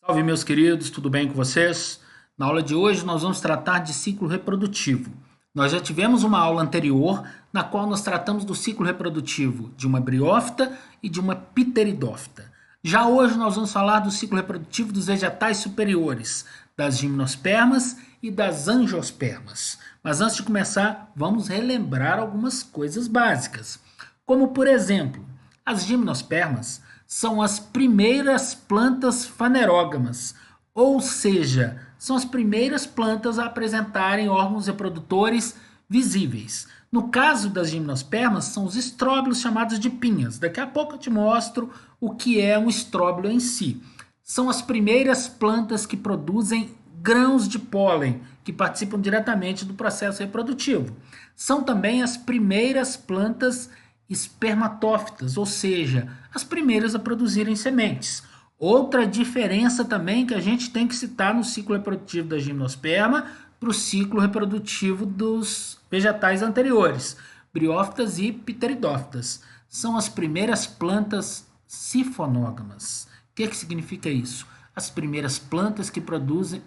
Salve, meus queridos, tudo bem com vocês? Na aula de hoje nós vamos tratar de ciclo reprodutivo. Nós já tivemos uma aula anterior na qual nós tratamos do ciclo reprodutivo de uma briófita e de uma pteridófita. Já hoje nós vamos falar do ciclo reprodutivo dos vegetais superiores, das gimnospermas e das angiospermas. Mas antes de começar, vamos relembrar algumas coisas básicas. Como, por exemplo, as gimnospermas são as primeiras plantas fanerógamas, ou seja, são as primeiras plantas a apresentarem órgãos reprodutores visíveis. No caso das gimnospermas, são os estróbilos chamados de pinhas. Daqui a pouco eu te mostro o que é um estróbilo em si. São as primeiras plantas que produzem grãos de pólen, que participam diretamente do processo reprodutivo. São também as primeiras plantas espermatófitas, ou seja, as primeiras a produzirem sementes. Outra diferença também que a gente tem que citar no ciclo reprodutivo da gimnosperma para o ciclo reprodutivo dos vegetais anteriores, briófitas e pteridófitas. São as primeiras plantas sifonógamas. O que significa isso? As primeiras plantas que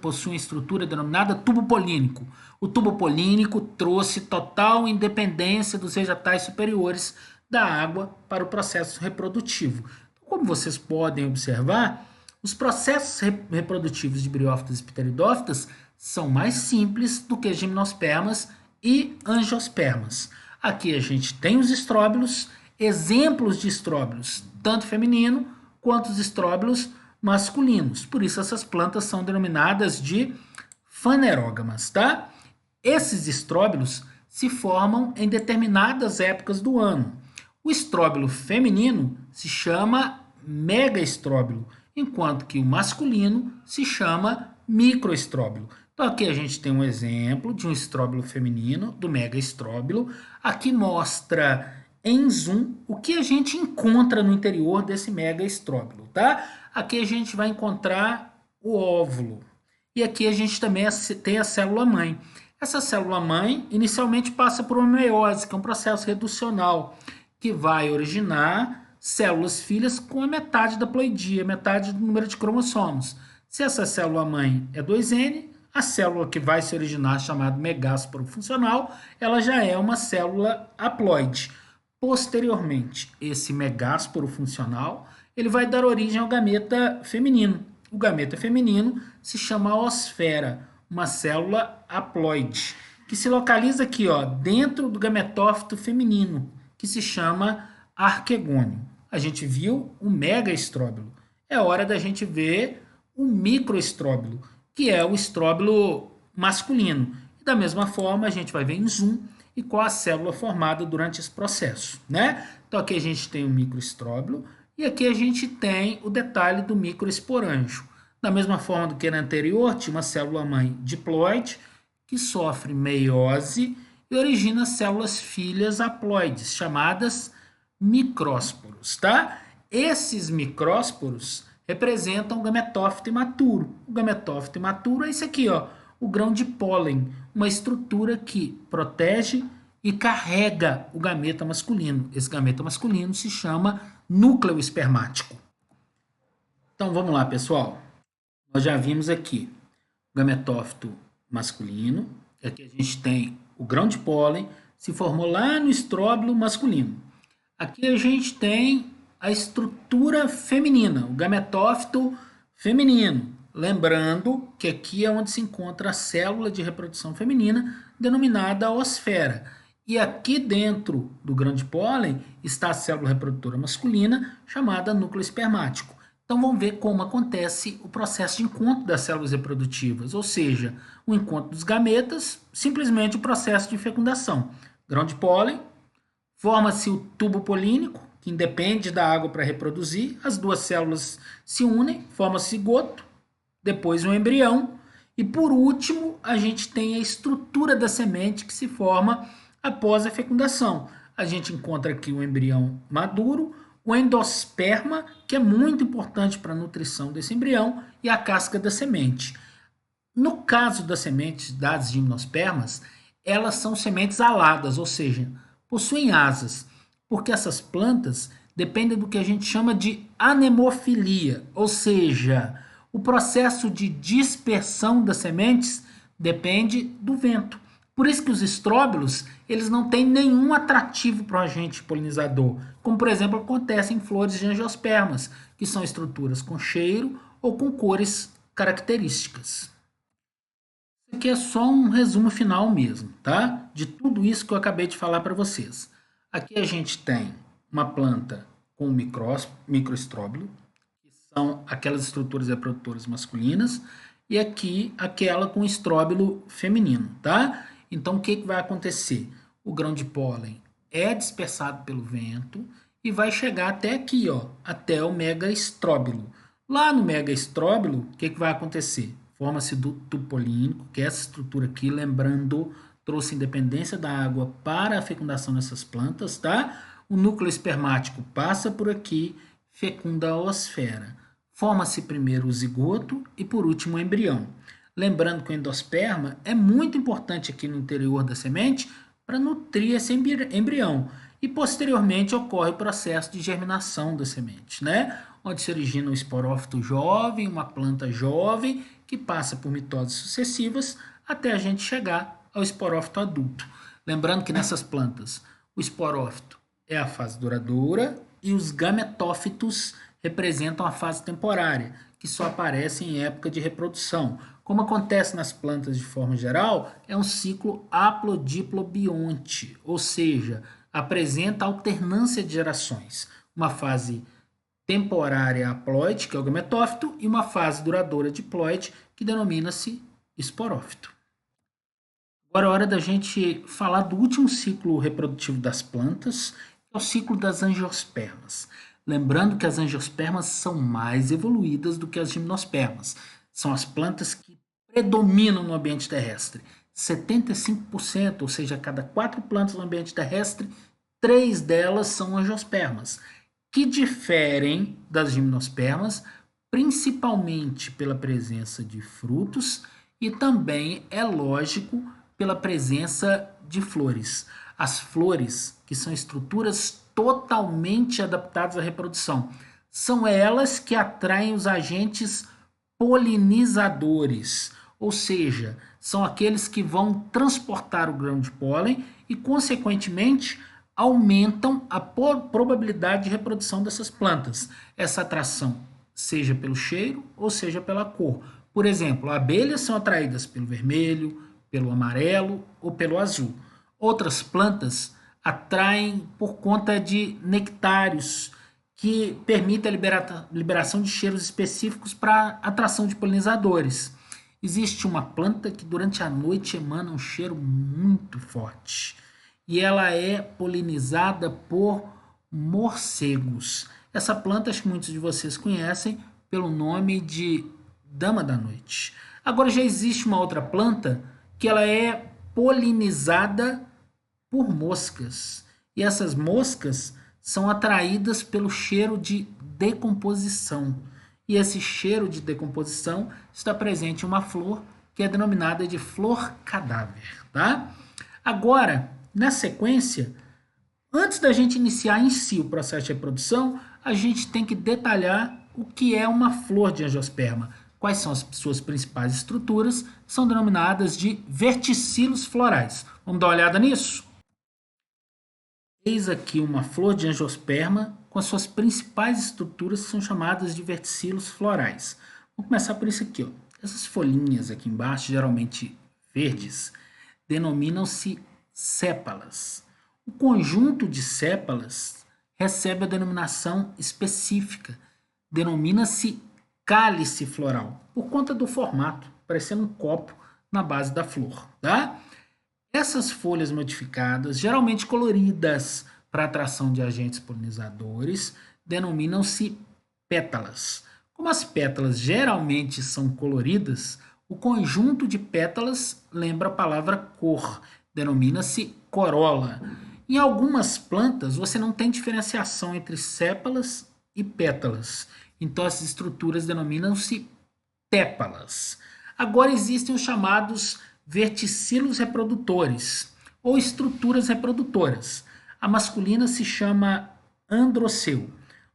possuem estrutura denominada tubo polínico. O tubo polínico trouxe total independência dos vegetais superiores da água para o processo reprodutivo. Como vocês podem observar, os processos reprodutivos de briófitas e pteridófitas são mais simples do que gimnospermas e angiospermas. Aqui a gente tem os estróbilos, exemplos de estróbilos, tanto feminino quanto os estróbilos masculinos. Por isso essas plantas são denominadas de fanerógamas, tá? Esses estróbilos se formam em determinadas épocas do ano. O estróbilo feminino se chama megaestróbilo, enquanto que o masculino se chama microestróbilo. Então aqui a gente tem um exemplo de um estróbilo feminino, do megaestróbilo. Aqui mostra em zoom o que a gente encontra no interior desse megaestróbilo, tá? Aqui a gente vai encontrar o óvulo. E aqui a gente também tem a célula-mãe. Essa célula-mãe inicialmente passa por uma meiose, que é um processo reducional, que vai originar células filhas com a metade da ploidia, metade do número de cromossomos. Se essa célula-mãe é 2N, a célula que vai se originar, chamada megásporo funcional, ela já é uma célula haploide. Posteriormente, esse megásporo funcional, ele vai dar origem ao gameta feminino. O gameta feminino se chama osfera, uma célula haploide, que se localiza aqui, ó, dentro do gametófito feminino, que se chama arquegônio. A gente viu o megaestróbilo. É hora da gente ver o microestróbilo, que é o estróbilo masculino. E da mesma forma, a gente vai ver em zoom e qual a célula formada durante esse processo, né? Então aqui a gente tem o microestróbilo e aqui a gente tem o detalhe do microesporângio. Da mesma forma do que na anterior, tinha uma célula-mãe diploide que sofre meiose e origina células filhas haploides, chamadas micrósporos, tá? Esses micrósporos representam o gametófito imaturo. O gametófito imaturo é esse aqui, ó, o grão de pólen, uma estrutura que protege e carrega o gameta masculino. Esse gameta masculino se chama núcleo espermático. Então vamos lá, pessoal. Nós já vimos aqui o gametófito masculino. Aqui a gente tem o grão de pólen, se formou lá no estróbilo masculino. Aqui a gente tem a estrutura feminina, o gametófito feminino. Lembrando que aqui é onde se encontra a célula de reprodução feminina, denominada osfera. E aqui dentro do grão de pólen está a célula reprodutora masculina, chamada núcleo espermático. Então vamos ver como acontece o processo de encontro das células reprodutivas, ou seja, o encontro dos gametas, simplesmente o processo de fecundação. Grão de pólen, forma-se o tubo polínico, que independe da água para reproduzir, as duas células se unem, forma-se cigoto, depois um embrião, e por último a gente tem a estrutura da semente que se forma após a fecundação. A gente encontra aqui o embrião maduro, o endosperma, que é muito importante para a nutrição desse embrião, e a casca da semente. No caso das sementes das gimnospermas, elas são sementes aladas, ou seja, possuem asas, porque essas plantas dependem do que a gente chama de anemofilia, ou seja, O processo de dispersão das sementes depende do vento. Por isso que os estróbilos, eles não têm nenhum atrativo para o agente polinizador, como por exemplo acontece em flores de angiospermas, que são estruturas com cheiro ou com cores características. Isso aqui é só um resumo final mesmo, tá? De tudo isso que eu acabei de falar para vocês. Aqui a gente tem uma planta com microestróbilo, que são aquelas estruturas reprodutoras masculinas, e aqui aquela com estróbilo feminino, tá? Então o que vai acontecer? O grão de pólen é dispersado pelo vento e vai chegar até aqui, ó, até o megaestróbilo. Lá no megaestróbilo, o que vai acontecer? Forma-se tubo polínico, que é essa estrutura aqui, lembrando, trouxe independência da água para a fecundação dessas plantas, tá? O núcleo espermático passa por aqui, fecunda a oosfera. Forma-se primeiro o zigoto e por último o embrião. Lembrando que o endosperma é muito importante aqui no interior da semente para nutrir esse embrião. E posteriormente ocorre o processo de germinação da semente, né? Onde se origina o esporófito jovem, uma planta jovem, que passa por mitoses sucessivas até a gente chegar ao esporófito adulto. Lembrando que nessas plantas o esporófito é a fase duradoura e os gametófitos representam a fase temporária, que só aparece em época de reprodução. Como acontece nas plantas de forma geral, é um ciclo haplodiplobionte, ou seja, apresenta alternância de gerações. Uma fase temporária haploide, que é o gametófito, e uma fase duradoura diploide, que denomina-se esporófito. Agora é hora da gente falar do último ciclo reprodutivo das plantas, que é o ciclo das angiospermas. Lembrando que as angiospermas são mais evoluídas do que as gimnospermas. São as plantas que predominam no ambiente terrestre. 75%, ou seja, a cada 4 plantas no ambiente terrestre, 3 delas são angiospermas, que diferem das gimnospermas, principalmente pela presença de frutos e também, é lógico, pela presença de flores. As flores, que são estruturas totalmente adaptadas à reprodução, são elas que atraem os agentes polinizadores, ou seja, são aqueles que vão transportar o grão de pólen e, consequentemente, aumentam a probabilidade de reprodução dessas plantas. Essa atração, seja pelo cheiro ou seja pela cor. Por exemplo, abelhas são atraídas pelo vermelho, pelo amarelo ou pelo azul. Outras plantas atraem por conta de nectários, que permitem a liberação de cheiros específicos para atração de polinizadores. Existe uma planta que durante a noite emana um cheiro muito forte e ela é polinizada por morcegos. Essa planta, acho que muitos de vocês conhecem pelo nome de dama da noite. Agora já existe uma outra planta que ela é polinizada por moscas. E essas moscas são atraídas pelo cheiro de decomposição. E esse cheiro de decomposição está presente em uma flor que é denominada de flor cadáver, tá? Agora, na sequência, antes da gente iniciar em si o processo de reprodução, a gente tem que detalhar o que é uma flor de angiosperma. Quais são as suas principais estruturas? São denominadas de verticilos florais. Vamos dar uma olhada nisso? Eis aqui uma flor de angiosperma com as suas principais estruturas que são chamadas de verticilos florais. Vamos começar por isso aqui, ó. Essas folhinhas aqui embaixo, geralmente verdes, denominam-se sépalas. O conjunto de sépalas recebe a denominação específica, denomina-se cálice floral, por conta do formato, parecendo um copo na base da flor, tá? Essas folhas modificadas, geralmente coloridas para atração de agentes polinizadores, denominam-se pétalas. Como as pétalas geralmente são coloridas, o conjunto de pétalas lembra a palavra cor, denomina-se corola. Em algumas plantas, você não tem diferenciação entre sépalas e pétalas, então essas estruturas denominam-se tépalas. Agora existem os chamados verticilos reprodutores ou estruturas reprodutoras. A masculina se chama androceu.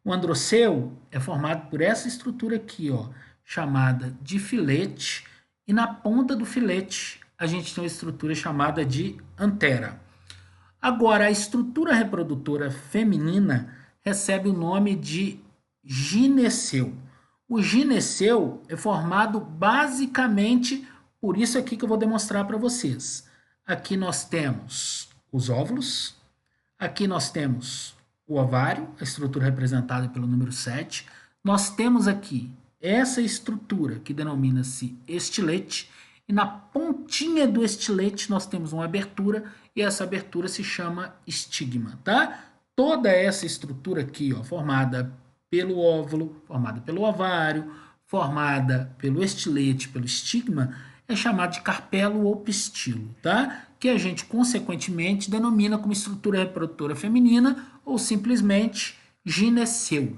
O androceu é formado por essa estrutura aqui, ó, chamada de filete, e na ponta do filete a gente tem uma estrutura chamada de antera. Agora, a estrutura reprodutora feminina recebe o nome de gineceu. O gineceu é formado basicamente por isso aqui que eu vou demonstrar para vocês. Aqui nós temos os óvulos, aqui nós temos o ovário, a estrutura representada pelo número 7. Nós temos aqui essa estrutura que denomina-se estilete, e na pontinha do estilete nós temos uma abertura, e essa abertura se chama estigma, tá? Toda essa estrutura aqui, ó, formada pelo óvulo, formada pelo ovário, formada pelo estilete, pelo estigma, é chamada de carpelo ou pistilo, tá? Que a gente, consequentemente, denomina como estrutura reprodutora feminina ou simplesmente gineceu.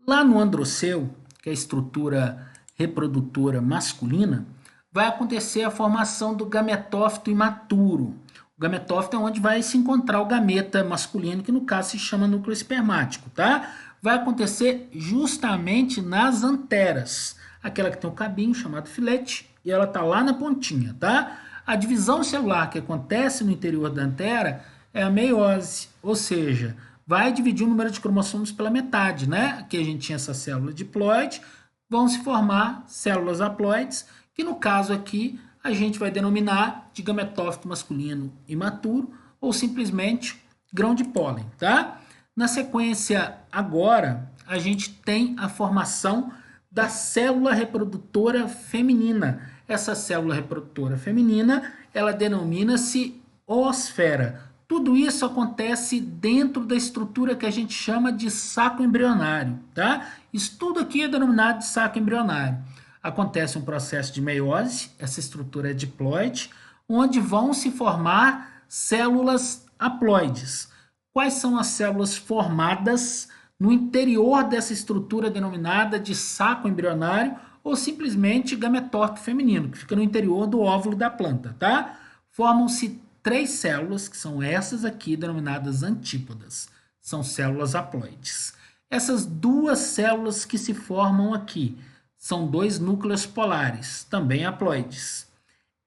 Lá no androceu, que é a estrutura reprodutora masculina, vai acontecer a formação do gametófito imaturo. O gametófito é onde vai se encontrar o gameta masculino, que no caso se chama núcleo espermático, tá? Vai acontecer justamente nas anteras, aquela que tem o cabinho chamado filete, e ela tá lá na pontinha, tá? A divisão celular que acontece no interior da antera é a meiose, ou seja, vai dividir o número de cromossomos pela metade, né? Aqui a gente tinha essa célula diploide, vão se formar células haploides, que no caso aqui a gente vai denominar de gametófito masculino imaturo ou simplesmente grão de pólen, tá? Na sequência agora, a gente tem a formação da célula reprodutora feminina. Essa célula reprodutora feminina, ela denomina-se oosfera. Tudo isso acontece dentro da estrutura que a gente chama de saco embrionário, tá? Isso tudo aqui é denominado de saco embrionário. Acontece um processo de meiose, essa estrutura é diploide, onde vão se formar células haploides. Quais são as células formadas no interior dessa estrutura denominada de saco embrionário ou simplesmente gametófito feminino, que fica no interior do óvulo da planta, tá? Formam-se 3 células, que são essas aqui, denominadas antípodas. São células haploides. Essas 2 células que se formam aqui são 2 núcleos polares, também haploides.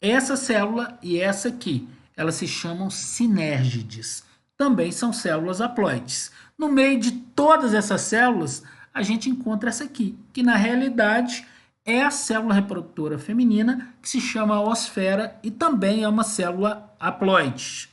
Essa célula e essa aqui, elas se chamam sinérgides. Também são células haploides. No meio de todas essas células, a gente encontra essa aqui, que na realidade é a célula reprodutora feminina, que se chama oosfera e também é uma célula haploide.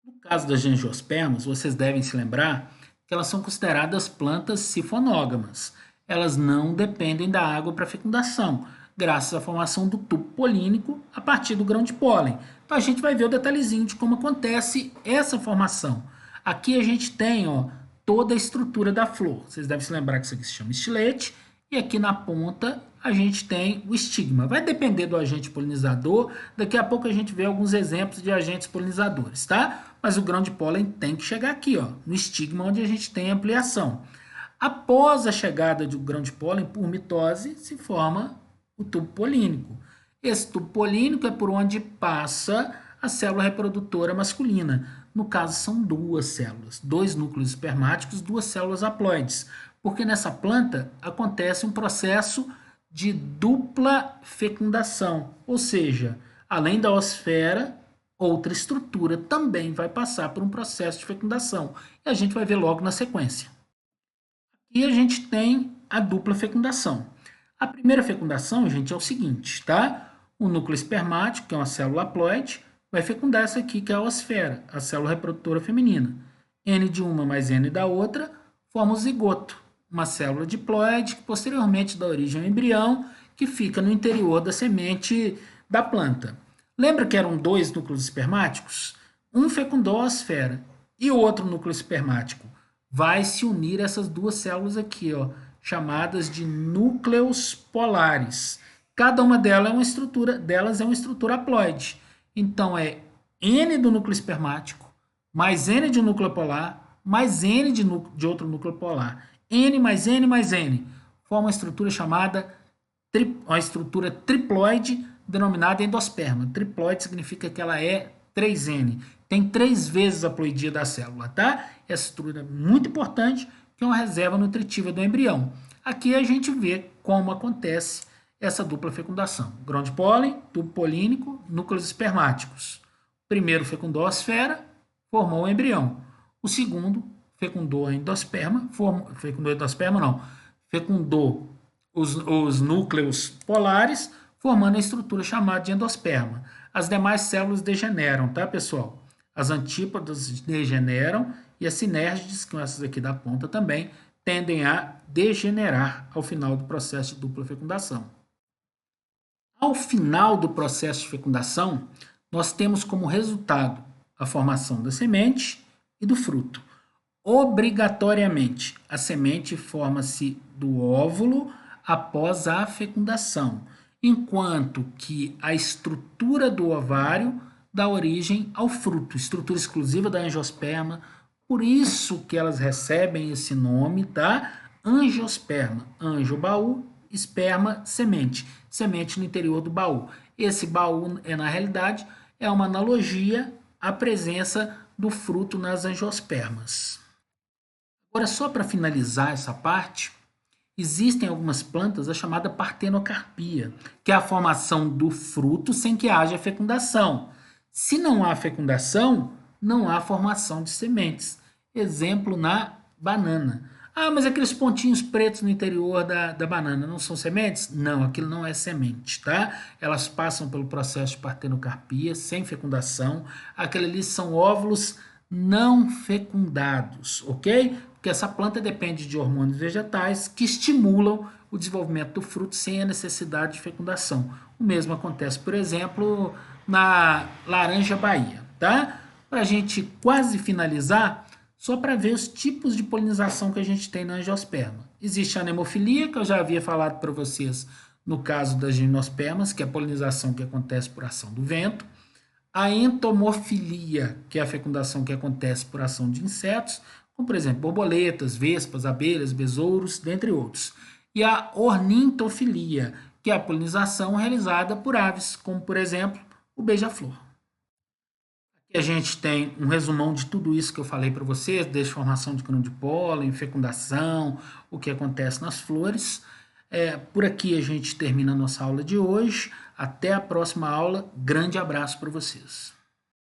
No caso das angiospermas, vocês devem se lembrar que elas são consideradas plantas sifonógamas. Elas não dependem da água para fecundação, graças à formação do tubo polínico a partir do grão de pólen. Então a gente vai ver o detalhezinho de como acontece essa formação. Aqui a gente tem, ó, toda a estrutura da flor. Vocês devem se lembrar que isso aqui se chama estilete. E aqui na ponta a gente tem o estigma. Vai depender do agente polinizador. Daqui a pouco a gente vê alguns exemplos de agentes polinizadores, tá? Mas o grão de pólen tem que chegar aqui, ó, no estigma, onde a gente tem ampliação. Após a chegada do grão de pólen, por mitose, se forma o tubo polínico. Esse tubo polínico é por onde passa a célula reprodutora masculina. No caso, são 2 células, 2 núcleos espermáticos, 2 células haploides, porque nessa planta acontece um processo de dupla fecundação, ou seja, além da oosfera, outra estrutura também vai passar por um processo de fecundação, e a gente vai ver logo na sequência. E a gente tem a dupla fecundação. A primeira fecundação, gente, é o seguinte, tá? O núcleo espermático, que é uma célula haploide, vai fecundar essa aqui, que é a oosfera, a célula reprodutora feminina. N de uma mais N da outra forma o zigoto, uma célula diploide que posteriormente dá origem ao embrião, que fica no interior da semente da planta. Lembra que eram 2 núcleos espermáticos? Um fecundou a oosfera e o outro núcleo espermático vai se unir a essas 2 células aqui, ó, chamadas de núcleos polares. Cada uma delas é uma estrutura haploide. Então, é N do núcleo espermático, mais N de um núcleo polar, mais N de outro núcleo polar. N mais N mais N. Forma uma estrutura chamada uma estrutura triploide, denominada endosperma. Triploide significa que ela é 3N. Tem 3 vezes a ploidia da célula, tá? Essa estrutura é muito importante, que é uma reserva nutritiva do embrião. Aqui a gente vê como acontece essa dupla fecundação. Grão de pólen, tubo polínico, núcleos espermáticos. O primeiro fecundou a esfera, formou o embrião. O segundo fecundou a endosperma, fecundou os núcleos polares, formando a estrutura chamada de endosperma. As demais células degeneram, tá, pessoal? As antípodas degeneram e as sinérgides, que são essas aqui da ponta também, tendem a degenerar ao final do processo de dupla fecundação. Ao final do processo de fecundação, nós temos como resultado a formação da semente e do fruto. Obrigatoriamente, a semente forma-se do óvulo após a fecundação, enquanto que a estrutura do ovário dá origem ao fruto, estrutura exclusiva da angiosperma, por isso que elas recebem esse nome, tá? Angiosperma, anjo, baú, esperma, semente, semente no interior do baú. Esse baú, na realidade, é uma analogia à presença do fruto nas angiospermas. Agora, só para finalizar essa parte, existem algumas plantas, a chamada partenocarpia, que é a formação do fruto sem que haja fecundação. Se não há fecundação, não há formação de sementes. Exemplo na banana. Ah, mas aqueles pontinhos pretos no interior da banana não são sementes? Não, aquilo não é semente, tá? Elas passam pelo processo de partenocarpia, sem fecundação. Aqueles ali são óvulos não fecundados, ok? Porque essa planta depende de hormônios vegetais que estimulam o desenvolvimento do fruto sem a necessidade de fecundação. O mesmo acontece, por exemplo, na laranja Bahia, tá? Para a gente quase finalizar, só para ver os tipos de polinização que a gente tem na angiosperma. Existe a anemofilia, que eu já havia falado para vocês no caso das gimnospermas, que é a polinização que acontece por ação do vento. A entomofilia, que é a fecundação que acontece por ação de insetos, como por exemplo borboletas, vespas, abelhas, besouros, dentre outros. E a ornitofilia, que é a polinização realizada por aves, como por exemplo o beija-flor. Aqui a gente tem um resumão de tudo isso que eu falei para vocês, desde formação de grão de pólen, fecundação, o que acontece nas flores. Por aqui a gente termina a nossa aula de hoje. Até a próxima aula. Grande abraço para vocês.